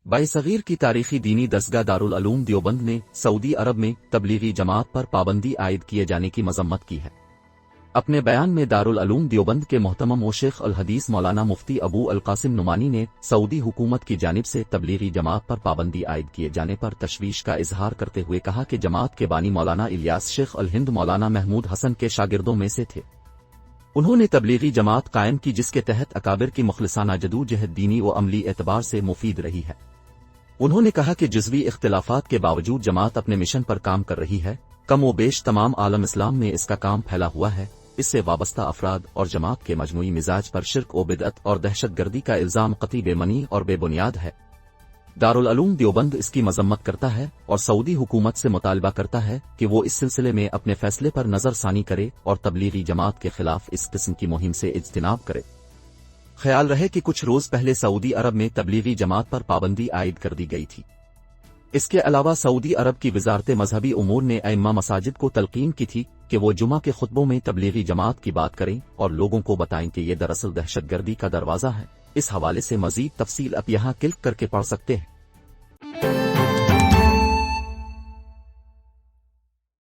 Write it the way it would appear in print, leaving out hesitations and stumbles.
बाइसगीर की तारीखी दीनी दरसगाह दारुल उलूम देवबंद ने सऊदी अरब में तबलीगी जमात पर पाबंदी आयद किए जाने की मजम्मत की है। अपने बयान में दारुल उलूम देवबंद के मोहतरम व शेख अल हदीस मौलाना मुफ्ती अबू अल कासिम नुमानी ने सऊदी हुकूमत की जानिब से तबलीगी जमात पर पाबंदी आयद किए जाने पर तशवीश का इजहार करते हुए कहा कि जमात के बानी मौलाना इलियास शेख अल हिंद मौलाना महमूद हसन के शागिर्दों में से थे। उन्होंने तबलीगी जमात कायम की जिसके तहत अकाबिर की मुखलिसाना जदोजहद दीनी व अमली एतबार से मुफीद रही है। उन्होंने कहा कि जुज़वी इख्तिलाफात के बावजूद जमात अपने मिशन पर काम कर रही है। कम व बेश तमाम आलम इस्लाम में इसका काम फैला हुआ है। इससे वाबस्ता अफराद और जमात के मजमूई मिजाज पर शिर्क व बिदअत और दहशतगर्दी का इल्जाम कतई बेमनी और बेबुनियाद है। दारुल उलूम देवबंद इसकी मजम्मत करता है और सऊदी हुकूमत से मुतालबा करता है कि वो इस सिलसिले में अपने फैसले पर नजरसानी करे और तबलीगी जमात के खिलाफ इस किस्म की मुहिम से इज्तिनाब करे। ख्याल रहे कि कुछ रोज पहले सऊदी अरब में तबलीगी जमात पर पाबंदी आयद कर दी गई थी। इसके अलावा सऊदी अरब की वजारत मजहबी उमूर ने अइम्मा मसाजिद को तलकीन की थी कि वो जुमा के खुतबों में तबलीगी जमात की बात करें और लोगों को बताएं कि ये दरअसल दहशतगर्दी का दरवाजा है। इस हवाले से मजीद तफसील आप यहाँ क्लिक करके पढ़ सकते हैं।